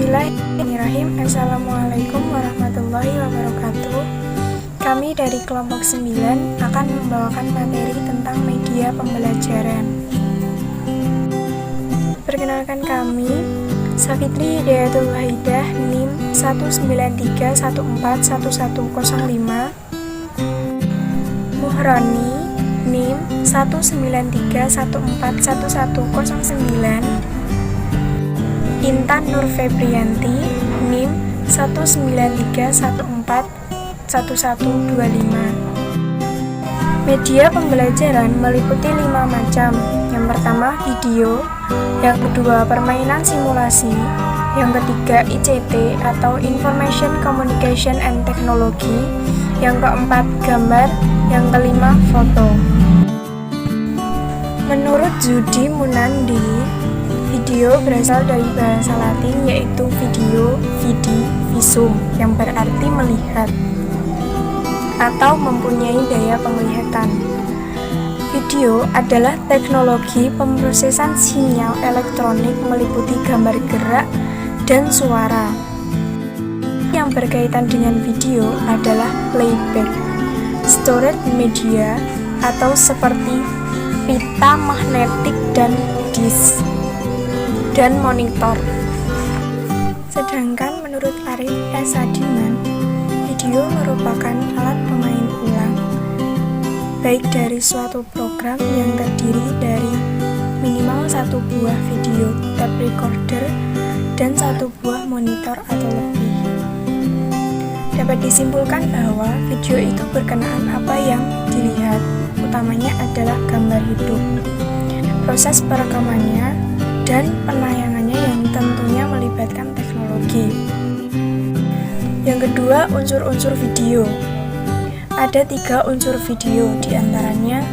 Bismillahirrahmanirrahim. Assalamualaikum warahmatullahi wabarakatuh. Kami dari kelompok 9 akan membawakan materi tentang media pembelajaran. Perkenalkan kami, Safitri Hidayatul Wahidah, NIM 193141105, Muhrani, NIM 193141109, Intan Nur Febrianti, NIM 193141125. Media pembelajaran meliputi 5 macam. Yang pertama, video. Yang kedua, permainan simulasi. Yang ketiga, ICT atau Information Communication and Technology. Yang keempat, gambar. Yang kelima, foto. Menurut Zudi Munandi, video berasal dari bahasa Latin yaitu video, vidi, visum, yang berarti melihat atau mempunyai daya penglihatan. Video adalah teknologi pemrosesan sinyal elektronik meliputi gambar gerak dan suara. Yang berkaitan dengan video adalah playback, storage media atau seperti pita magnetik dan disk, dan monitor. Sedangkan menurut Arif S. Sadiman, video merupakan alat pemain ulang, baik dari suatu program yang terdiri dari minimal 1 buah video tape recorder dan 1 buah monitor atau lebih. Dapat disimpulkan bahwa video itu berkenaan apa yang dilihat, utamanya adalah gambar hidup, proses perekamannya, dan penayangannya yang tentunya melibatkan teknologi. Yang kedua, unsur-unsur video. Ada 3 unsur video, diantaranya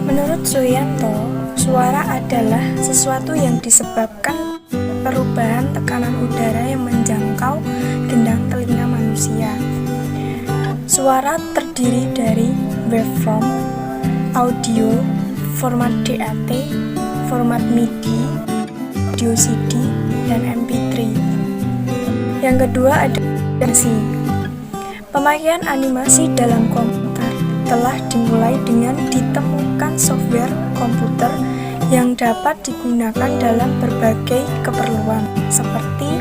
menurut Suyanto, suara adalah sesuatu yang disebabkan perubahan tekanan udara yang menjangkau gendang telinga manusia. Suara terdiri dari waveform, audio, format DAT, format MIDI, audio CD, dan MP3. Yang kedua ada animasi. Pemakaian animasi dalam komputer telah dimulai dengan ditemukan software komputer yang dapat digunakan dalam berbagai keperluan, seperti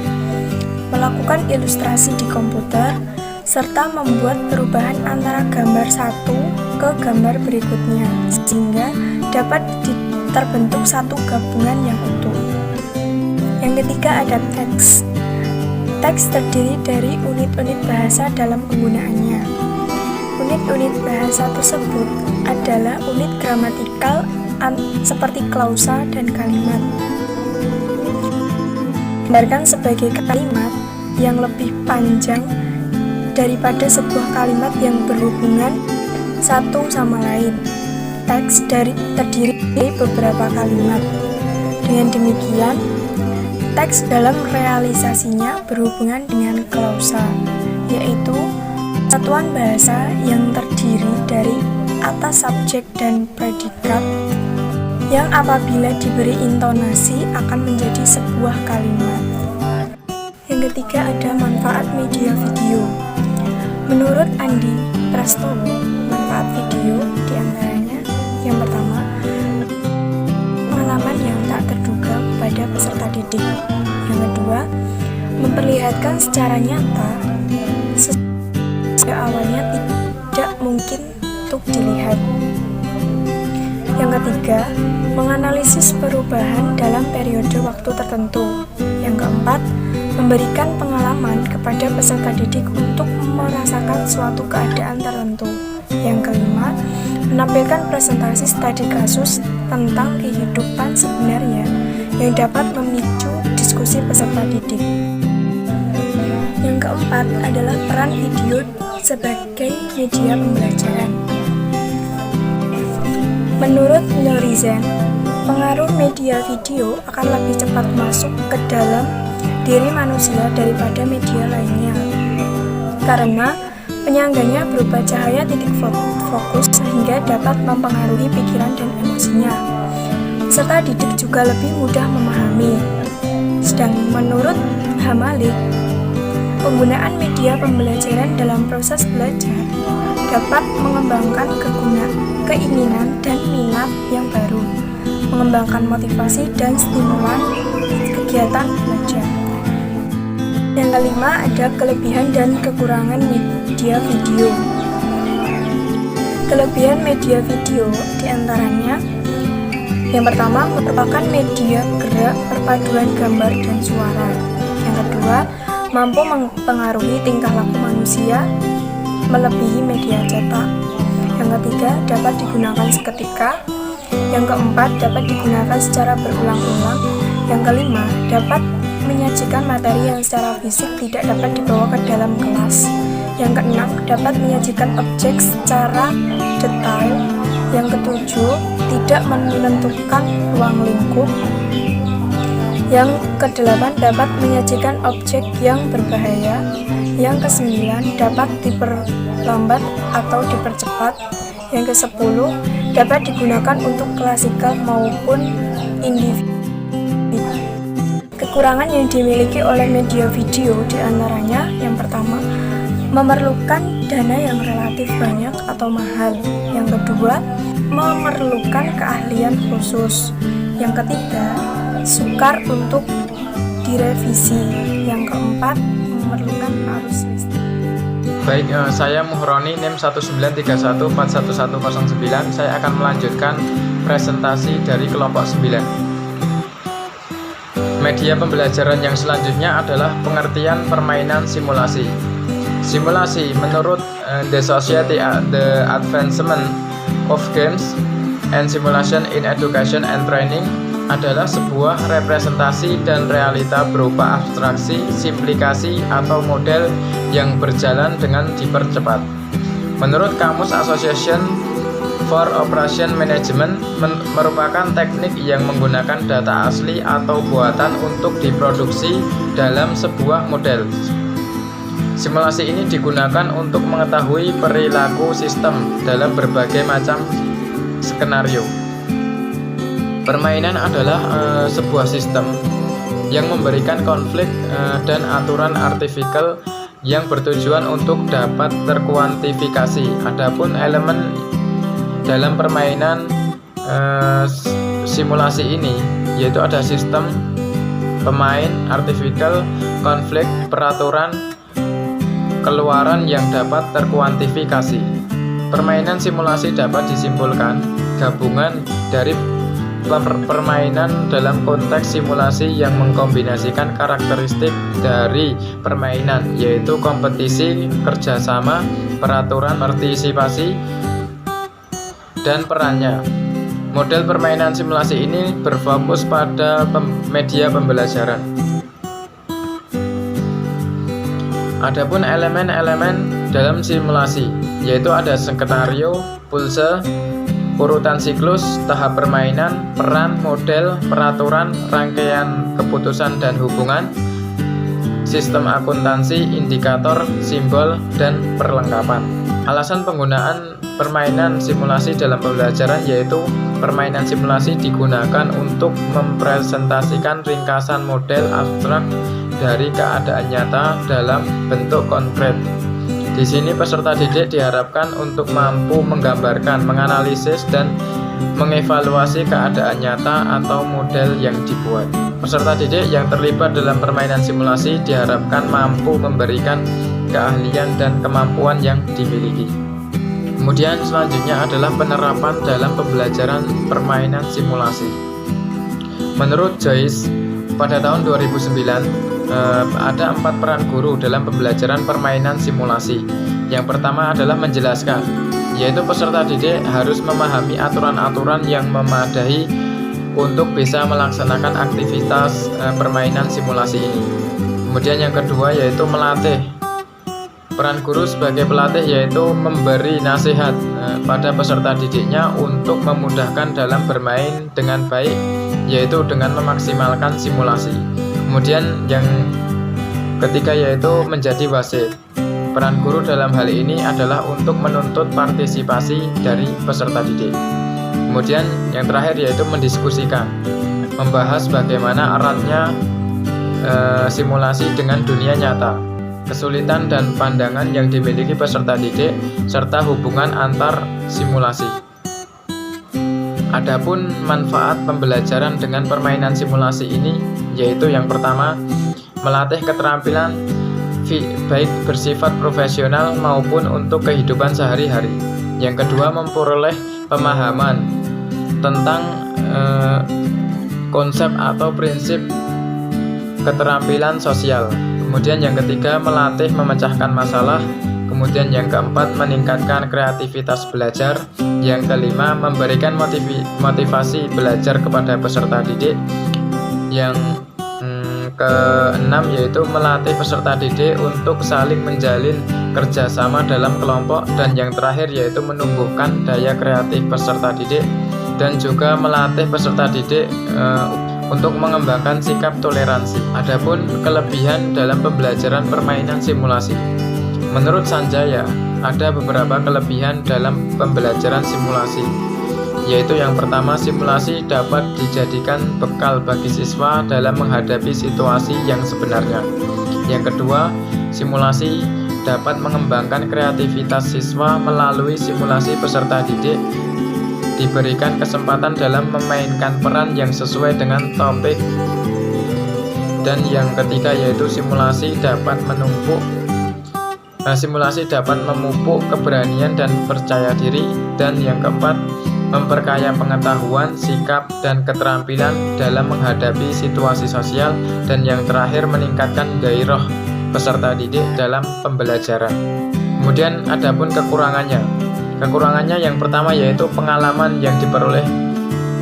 melakukan ilustrasi di komputer, serta membuat perubahan antara gambar satu ke gambar berikutnya, sehingga dapat terbentuk satu gabungan yang utuh. Yang ketiga ada teks. Teks terdiri dari unit-unit bahasa dalam penggunaannya. Unit-unit bahasa tersebut adalah unit gramatikal seperti klausa dan kalimat. Gambarkan sebagai kalimat yang lebih panjang daripada sebuah kalimat yang berhubungan satu sama lain. Teks terdiri dari beberapa kalimat. Dengan demikian, teks dalam realisasinya berhubungan dengan klausa, yaitu satuan bahasa yang terdiri dari atas subjek dan predikat yang apabila diberi intonasi akan menjadi sebuah kalimat. Yang ketiga ada manfaat media video. Menurut Andi Prastowo, manfaat video diantaranya yang pertama, pengalaman yang tak terduga pada peserta didik. Yang kedua, memperlihatkan secara nyata sehingga awalnya tidak mungkin untuk dilihat. Yang ketiga, menganalisis perubahan dalam periode waktu tertentu. Yang keempat, memberikan pengalaman kepada peserta didik untuk merasakan suatu keadaan tertentu. Yang kelima, menampilkan presentasi studi kasus tentang kehidupan sebenarnya yang dapat memicu diskusi peserta didik. Yang keempat adalah peran video sebagai media pembelajaran. Menurut Nurizen, pengaruh media video akan lebih cepat masuk ke dalam diri manusia daripada media lainnya, karena penyangganya berupa cahaya titik fokus sehingga dapat mempengaruhi pikiran dan emosinya. Peserta didik juga lebih mudah memahami. Sedang menurut Hamalik, penggunaan media pembelajaran dalam proses belajar dapat mengembangkan keinginan dan minat yang baru, mengembangkan motivasi dan stimulan kegiatan belajar. Yang kelima, ada kelebihan dan kekurangan media video. Kelebihan media video diantaranya: yang pertama, merupakan media gerak perpaduan gambar dan suara. Yang kedua, mampu mempengaruhi tingkah laku manusia melebihi media cetak. Yang ketiga, dapat digunakan seketika. Yang keempat, dapat digunakan secara berulang-ulang. Yang kelima, dapat menyajikan materi yang secara fisik tidak dapat dibawa ke dalam kelas. Yang keenam, dapat menyajikan objek secara detail. Yang ketujuh, tidak menentukan ruang lingkup. Yang kedelapan, dapat menyajikan objek yang berbahaya. Yang kesembilan, dapat diperlambat atau dipercepat. Yang kesepuluh, dapat digunakan untuk klasikal maupun individu. Kekurangan yang dimiliki oleh media video diantaranya: yang pertama, memerlukan dana yang relatif banyak atau mahal. Yang kedua, memerlukan keahlian khusus. Yang ketiga, sukar untuk direvisi. Yang keempat, memerlukan arus listrik. Baik, saya Muhroni, NIM 193141109. Saya akan melanjutkan presentasi dari kelompok 9. Media pembelajaran yang selanjutnya adalah pengertian permainan simulasi. Simulasi menurut The Society the Advancement of Games and Simulation in Education and Training adalah sebuah representasi dan realita berupa abstraksi, simplikasi, atau model yang berjalan dengan dipercepat. Menurut Kamus Association for Operation Management, merupakan teknik yang menggunakan data asli atau buatan untuk diproduksi dalam sebuah model. Simulasi ini digunakan untuk mengetahui perilaku sistem dalam berbagai macam skenario. Permainan adalah sebuah sistem yang memberikan konflik dan aturan artifikal yang bertujuan untuk dapat terkuantifikasi. Adapun elemen dalam permainan simulasi ini yaitu ada sistem, pemain, artifikal, konflik, peraturan, keluaran yang dapat terkuantifikasi. Permainan simulasi dapat disimpulkan gabungan dari permainan dalam konteks simulasi yang mengkombinasikan karakteristik dari permainan, yaitu kompetisi, kerjasama, peraturan, partisipasi, dan perannya. Model permainan simulasi ini berfokus pada media pembelajaran. Adapun elemen-elemen dalam simulasi yaitu ada skenario, pulse, urutan siklus, tahap permainan, peran, model, peraturan, rangkaian keputusan dan hubungan, sistem akuntansi, indikator, simbol, dan perlengkapan. Alasan penggunaan permainan simulasi dalam pembelajaran yaitu permainan simulasi digunakan untuk mempresentasikan ringkasan model abstrak dari keadaan nyata dalam bentuk konkret. Di sini peserta didik diharapkan untuk mampu menggambarkan, menganalisis, dan mengevaluasi keadaan nyata atau model yang dibuat. Peserta didik yang terlibat dalam permainan simulasi diharapkan mampu memberikan keahlian dan kemampuan yang dimiliki. Kemudian selanjutnya adalah penerapan dalam pembelajaran permainan simulasi. Menurut Joyce, pada tahun 2009 ada 4 peran guru dalam pembelajaran permainan simulasi. Yang pertama adalah menjelaskan, yaitu peserta didik harus memahami aturan-aturan yang memadai untuk bisa melaksanakan aktivitas permainan simulasi ini. Kemudian yang kedua yaitu melatih. Peran guru sebagai pelatih yaitu memberi nasihat pada peserta didiknya untuk memudahkan dalam bermain dengan baik, yaitu dengan memaksimalkan simulasi. Kemudian yang ketiga yaitu menjadi wasit. Peran guru dalam hal ini adalah untuk menuntut partisipasi dari peserta didik. Kemudian yang terakhir yaitu mendiskusikan, membahas bagaimana eratnya simulasi dengan dunia nyata, kesulitan dan pandangan yang dimiliki peserta didik, serta hubungan antar simulasi. Adapun manfaat pembelajaran dengan permainan simulasi ini yaitu yang pertama, melatih keterampilan baik bersifat profesional maupun untuk kehidupan sehari-hari. Yang kedua, memperoleh pemahaman tentang konsep atau prinsip keterampilan sosial. Kemudian yang ketiga, melatih memecahkan masalah. Kemudian yang keempat, meningkatkan kreativitas belajar. Yang kelima, memberikan motivasi belajar kepada peserta didik. Yang keenam yaitu melatih peserta didik untuk saling menjalin kerjasama dalam kelompok. Dan yang terakhir yaitu menumbuhkan daya kreatif peserta didik dan juga melatih peserta didik untuk mengembangkan sikap toleransi. Adapun kelebihan dalam pembelajaran permainan simulasi, menurut Sanjaya ada beberapa kelebihan dalam pembelajaran simulasi, yaitu yang pertama, simulasi dapat dijadikan bekal bagi siswa dalam menghadapi situasi yang sebenarnya. Yang kedua, simulasi dapat mengembangkan kreativitas siswa melalui simulasi peserta didik diberikan kesempatan dalam memainkan peran yang sesuai dengan topik. Dan yang ketiga yaitu simulasi dapat memupuk keberanian dan percaya diri. Dan yang keempat, memperkaya pengetahuan, sikap, dan keterampilan dalam menghadapi situasi sosial. Dan yang terakhir, meningkatkan gairah peserta didik dalam pembelajaran. Kemudian adapun kekurangannya. Kekurangannya yang pertama yaitu pengalaman yang diperoleh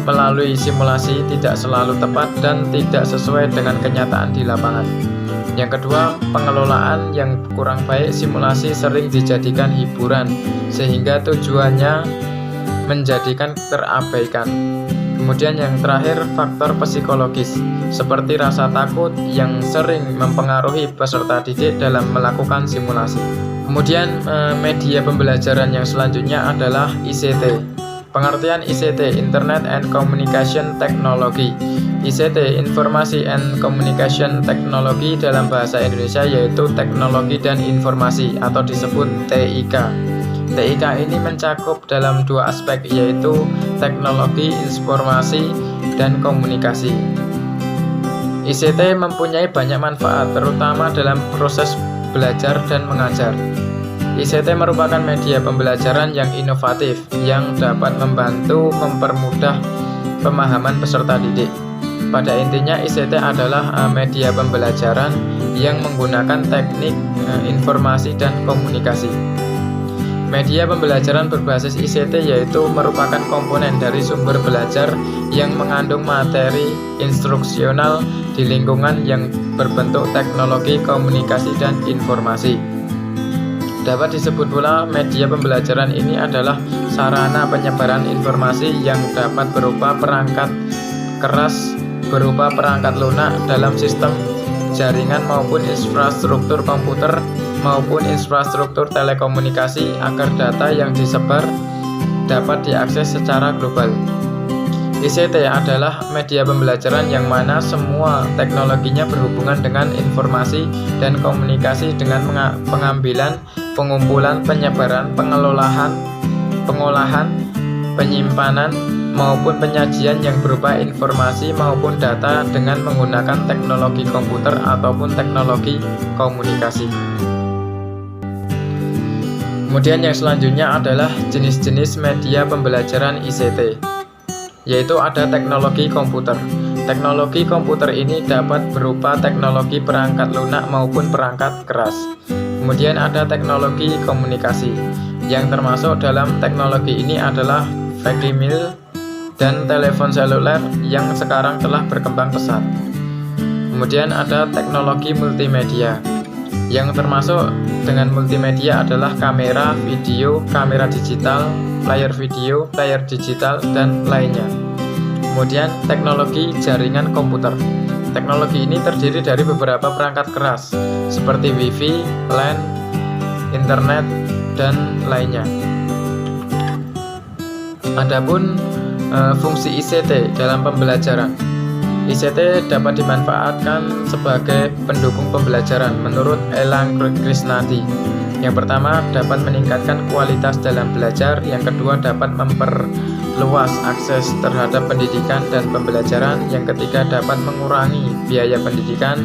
melalui simulasi tidak selalu tepat dan tidak sesuai dengan kenyataan di lapangan. Yang kedua, pengelolaan yang kurang baik. Simulasi sering dijadikan hiburan sehingga tujuannya menjadikan terabaikan. Kemudian yang terakhir, faktor psikologis seperti rasa takut yang sering mempengaruhi peserta didik dalam melakukan simulasi. Kemudian media pembelajaran yang selanjutnya adalah ICT. Pengertian ICT, Internet and Communication Technology. ICT, Informasi and Communication Technology dalam bahasa Indonesia yaitu teknologi dan informasi atau disebut TIK. TIK ini mencakup dalam dua aspek yaitu teknologi, informasi, dan komunikasi. ICT mempunyai banyak manfaat terutama dalam proses belajar dan mengajar. ICT merupakan media pembelajaran yang inovatif yang dapat mempermudah pemahaman peserta didik. Pada intinya ICT adalah media pembelajaran yang menggunakan teknik informasi dan komunikasi. Media pembelajaran berbasis ICT yaitu merupakan komponen dari sumber belajar yang mengandung materi instruksional di lingkungan yang berbentuk teknologi komunikasi dan informasi. Dapat disebut pula media pembelajaran ini adalah sarana penyebaran informasi yang dapat berupa perangkat keras, berupa perangkat lunak dalam sistem jaringan maupun infrastruktur komputer maupun infrastruktur telekomunikasi agar data yang disebar dapat diakses secara global. ICT adalah media pembelajaran yang mana semua teknologinya berhubungan dengan informasi dan komunikasi dengan pengambilan, pengumpulan, penyebaran, pengolahan, penyimpanan, maupun penyajian yang berupa informasi maupun data dengan menggunakan teknologi komputer ataupun teknologi komunikasi. Kemudian yang selanjutnya adalah jenis-jenis media pembelajaran ICT, yaitu ada teknologi komputer. Teknologi komputer ini dapat berupa teknologi perangkat lunak maupun perangkat keras. Kemudian ada teknologi komunikasi, yang termasuk dalam teknologi ini adalah fax-email dan telepon seluler yang sekarang telah berkembang pesat. Kemudian ada teknologi multimedia, yang termasuk dengan multimedia adalah kamera video, kamera digital, player video, player digital, dan lainnya. Kemudian teknologi jaringan komputer. Teknologi ini terdiri dari beberapa perangkat keras seperti Wi-Fi, LAN, internet, dan lainnya. Adapun fungsi ICT dalam pembelajaran. ICT dapat dimanfaatkan sebagai pendukung pembelajaran menurut Elang Krisnadi. Yang pertama, dapat meningkatkan kualitas dalam belajar. Yang kedua, dapat memperluas akses terhadap pendidikan dan pembelajaran. Yang ketiga, dapat mengurangi biaya pendidikan.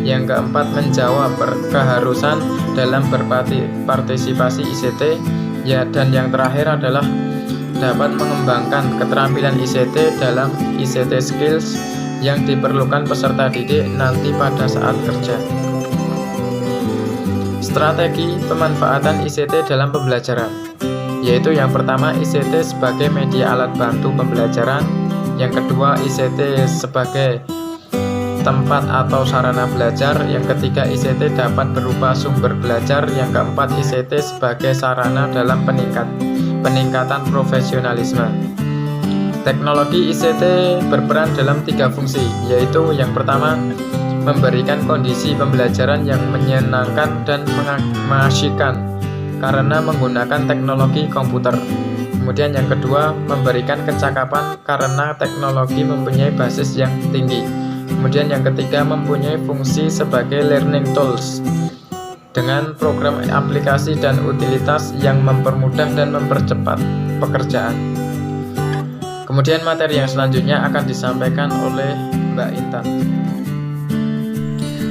Yang keempat, menjawab keharusan dalam berpartisipasi ICT. Dan yang terakhir adalah dapat mengembangkan keterampilan ICT dalam ICT skills yang diperlukan peserta didik nanti pada saat kerja. Strategi pemanfaatan ICT dalam pembelajaran, yaitu yang pertama, ICT sebagai media alat bantu pembelajaran. Yang kedua, ICT sebagai tempat atau sarana belajar. Yang ketiga, ICT dapat berupa sumber belajar. Yang keempat, ICT sebagai sarana dalam peningkatan profesionalisme. Teknologi ICT berperan dalam 3 fungsi, yaitu yang pertama, memberikan kondisi pembelajaran yang menyenangkan dan mengasyikkan karena menggunakan teknologi komputer. Kemudian yang kedua, memberikan kecakapan karena teknologi mempunyai basis yang tinggi. Kemudian yang ketiga, mempunyai fungsi sebagai learning tools dengan program aplikasi dan utilitas yang mempermudah dan mempercepat pekerjaan. Kemudian materi yang selanjutnya akan disampaikan oleh Mbak Intan.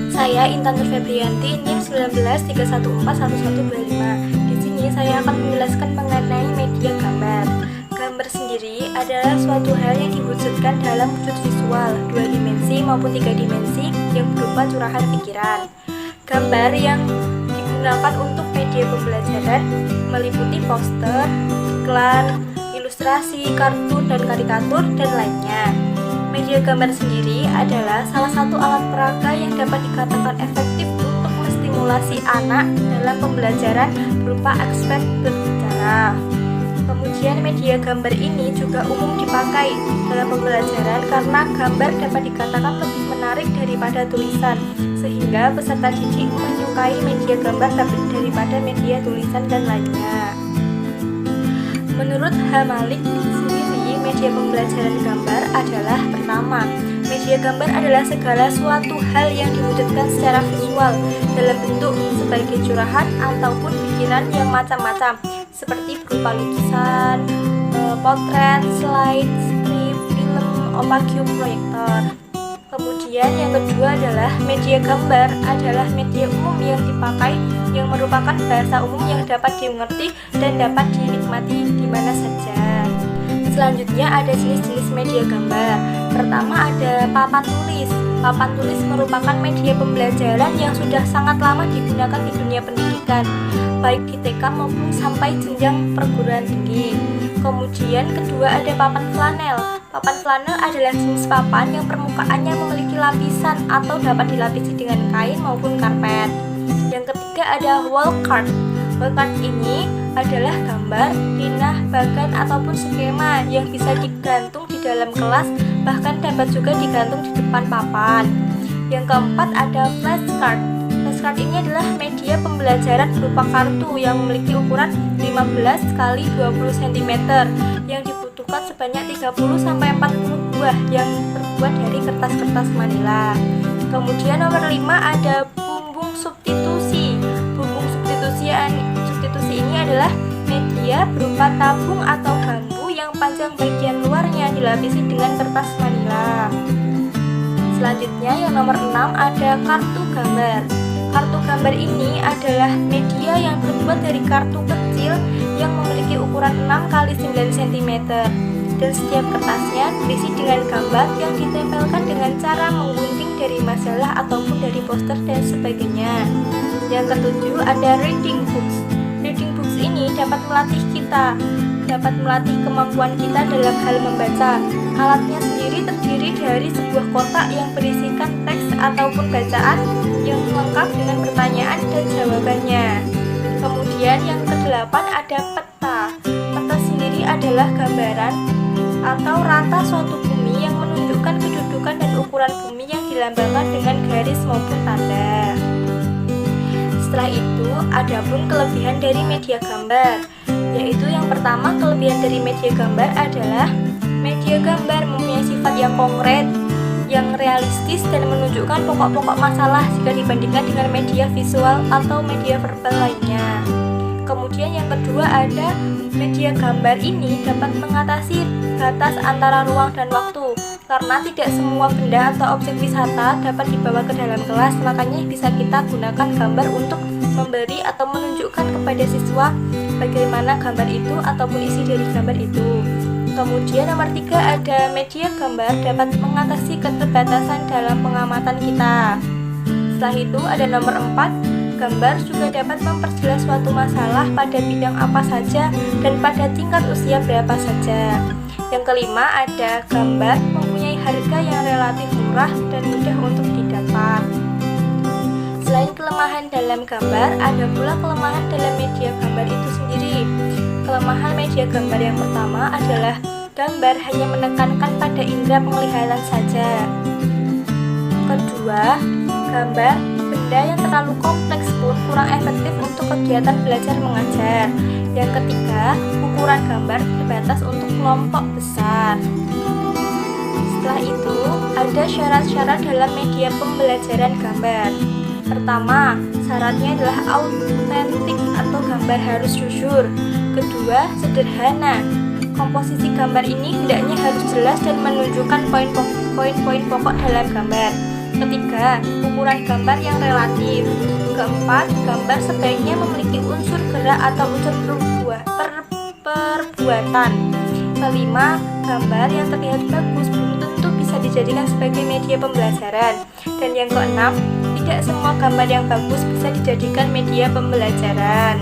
Saya Intan Nur Febrianti, NIM 1931411125. Di sini saya akan menjelaskan mengenai media gambar. Gambar sendiri adalah suatu hal yang diwujudkan dalam wujud visual 2 dimensi maupun 3 dimensi yang berupa curahan pikiran. Gambar yang digunakan untuk media pembelajaran meliputi poster, iklan, ilustrasi, kartun, dan karikatur, dan lainnya. Media gambar sendiri adalah salah satu alat peraga yang dapat dikatakan efektif untuk menstimulasi anak dalam pembelajaran berupa aspek berbicara. Kemudian media gambar ini juga umum dipakai dalam pembelajaran karena gambar dapat dikatakan lebih menarik daripada tulisan, sehingga peserta didik menyukai media gambar daripada media tulisan dan lainnya. Menurut H. Malik sendiri, media pembelajaran gambar adalah pertama, media gambar adalah segala suatu hal yang diwujudkan secara visual dalam bentuk sebagai curahan ataupun pikiran yang macam-macam, seperti berupa lukisan, potret, slide, strip, film, opaque proyektor. Kemudian yang kedua adalah media gambar adalah media umum yang dipakai yang merupakan bahasa umum yang dapat dimengerti dan dapat dinikmati di mana saja. Selanjutnya ada jenis-jenis media gambar. Pertama ada papan tulis. Papan tulis merupakan media pembelajaran yang sudah sangat lama digunakan di dunia pendidikan, baik di TK maupun sampai jenjang perguruan tinggi. Kemudian kedua ada papan flanel. Papan flanel adalah jenis papan yang permukaannya memiliki lapisan atau dapat dilapisi dengan kain maupun karpet. Yang ketiga ada wall card. Wall card ini adalah gambar, pinah, bagan ataupun skema yang bisa digantung di dalam kelas, bahkan dapat juga digantung di depan papan. Yang keempat ada flashcard. Flashcard ini adalah media pembelajaran berupa kartu yang memiliki ukuran 15 x 20 cm yang dibutuhkan sebanyak 30-40 buah yang terbuat dari kertas-kertas manila. Kemudian nomor 5 ada bumbung substitusi. Bumbung substitusi ini adalah media berupa tabung atau bambu yang panjang bagian luarnya dilapisi dengan kertas manila. Selanjutnya yang nomor 6 ada kartu gambar. Kartu gambar ini adalah media yang terbuat dari kartu kecil yang memiliki ukuran 6 x 9 cm dan setiap kertasnya berisi dengan gambar yang ditempelkan dengan cara menggunting dari majalah ataupun dari poster dan sebagainya. Yang ketujuh ada reading books. Reading books ini dapat melatih kemampuan kita dalam hal membaca. Alatnya sendiri terdiri dari sebuah kotak yang berisikan teks ataupun bacaan yang lengkap dengan pertanyaan dan jawabannya. Kemudian yang kedelapan ada peta. Peta sendiri adalah gambaran atau rata suatu bumi yang menunjukkan kedudukan dan ukuran bumi yang dilambangkan dengan garis maupun tanda. Setelah itu, ada pun kelebihan dari media gambar, yaitu yang pertama, kelebihan dari media gambar adalah media gambar mempunyai sifat yang konkret. yang realistis dan menunjukkan pokok-pokok masalah jika dibandingkan dengan media visual atau media verbal lainnya. Kemudian yang kedua ada media gambar ini dapat mengatasi batas antara ruang dan waktu, karena tidak semua benda atau objek wisata dapat dibawa ke dalam kelas, makanya bisa kita gunakan gambar untuk memberi atau menunjukkan kepada siswa bagaimana gambar itu ataupun isi dari gambar itu. Kemudian nomor 3 ada media gambar dapat mengatasi keterbatasan dalam pengamatan kita. Setelah itu ada nomor 4, gambar juga dapat memperjelas suatu masalah pada bidang apa saja dan pada tingkat usia berapa saja. Yang kelima ada gambar mempunyai harga yang relatif murah dan mudah untuk didapat. Selain kelemahan dalam gambar, ada pula kelemahan dalam media gambar itu sendiri. Kelemahan media gambar yang pertama adalah gambar hanya menekankan pada indera penglihatan saja. Kedua, gambar benda yang terlalu kompleks pun kurang efektif untuk kegiatan belajar mengajar. Yang ketiga, ukuran gambar terbatas untuk kelompok besar. Setelah itu, ada syarat-syarat dalam media pembelajaran gambar. Pertama, syaratnya adalah autentik atau gambar harus jujur. Kedua, sederhana. Komposisi gambar ini hendaknya harus jelas dan menunjukkan poin-poin pokok dalam gambar. Ketiga, ukuran gambar yang relatif. Keempat, gambar sebaiknya memiliki unsur gerak atau unsur perbuatan. Kelima, gambar yang terlihat bagus belum tentu bisa dijadikan sebagai media pembelajaran. Dan yang keenam, tidak semua gambar yang bagus bisa dijadikan media pembelajaran.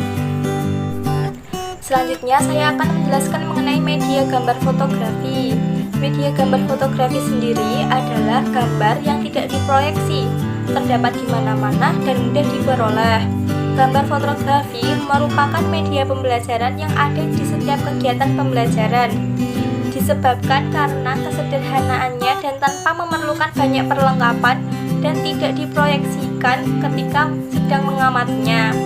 Selanjutnya saya akan menjelaskan mengenai media gambar fotografi. Media gambar fotografi sendiri adalah gambar yang tidak diproyeksi, terdapat di mana-mana dan mudah diperoleh. Gambar fotografi merupakan media pembelajaran yang ada di setiap kegiatan pembelajaran. Disebabkan karena kesederhanaannya dan tanpa memerlukan banyak perlengkapan dan tidak diproyeksikan ketika sedang mengamatnya.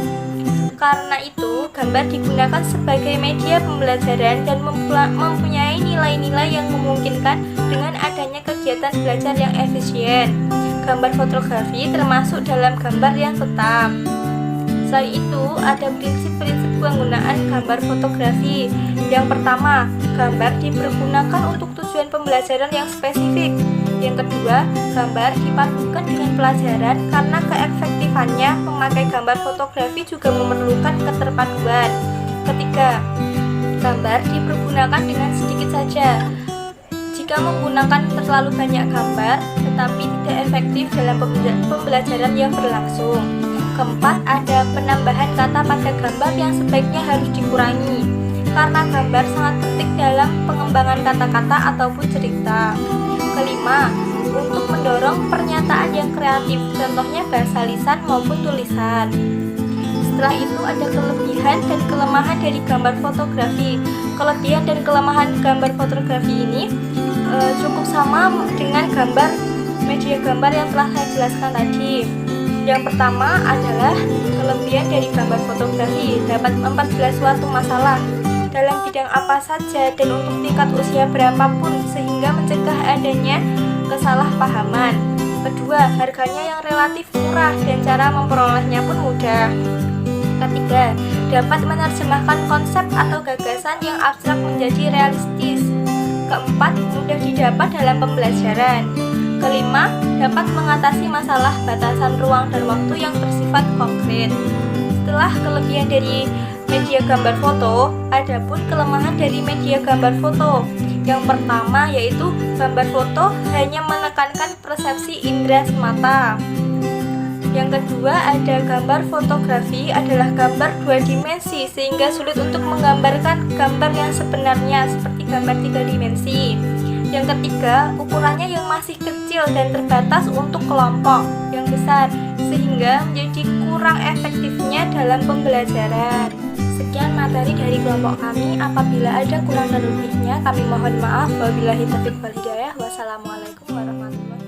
Karena itu, gambar digunakan sebagai media pembelajaran dan mempunyai nilai-nilai yang memungkinkan dengan adanya kegiatan belajar yang efisien. Gambar fotografi termasuk dalam gambar yang tetap. Selain itu, ada prinsip-prinsip penggunaan gambar fotografi. Yang pertama, gambar dipergunakan untuk tujuan pembelajaran yang spesifik. Yang kedua, gambar dipadukan dengan pelajaran karena keefektifannya memakai gambar fotografi juga memerlukan keterpaduan. Ketiga, gambar dipergunakan dengan sedikit saja. Jika menggunakan terlalu banyak gambar, tetapi tidak efektif dalam pembelajaran yang berlangsung. Keempat, ada penambahan kata pada gambar yang sebaiknya harus dikurangi, karena gambar sangat penting dalam pengembangan kata-kata ataupun cerita. Kelima, untuk mendorong pernyataan yang kreatif, contohnya bahasa lisan maupun tulisan. Setelah itu ada kelebihan dan kelemahan dari gambar fotografi. Kelebihan dan kelemahan gambar fotografi ini cukup sama dengan media gambar yang telah saya jelaskan tadi. Yang pertama adalah kelebihan dari gambar fotografi dapat memperjelas suatu masalah dalam bidang apa saja dan untuk tingkat usia berapapun sehingga mencegah adanya kesalahpahaman. Kedua, harganya yang relatif murah dan cara memperolehnya pun mudah. Ketiga, dapat menerjemahkan konsep atau gagasan yang abstrak menjadi realistis. Keempat, mudah didapat dalam pembelajaran. Kelima, dapat mengatasi masalah batasan ruang dan waktu yang bersifat konkret. Setelah kelebihan dari media gambar foto, ada pun kelemahan dari media gambar foto. Yang pertama yaitu gambar foto hanya menekankan persepsi indera semata. Yang kedua ada gambar fotografi adalah gambar dua dimensi sehingga sulit untuk menggambarkan gambar yang sebenarnya seperti gambar tiga dimensi. Yang ketiga, ukurannya yang masih kecil dan terbatas untuk kelompok yang besar sehingga menjadi kurang efektifnya dalam pembelajaran. Sekian materi dari kelompok kami. Apabila ada kurang dan lebihnya, kami mohon maaf. Wabillahi taufiq wal hidayah. Wassalamualaikum warahmatullahi wabarakatuh.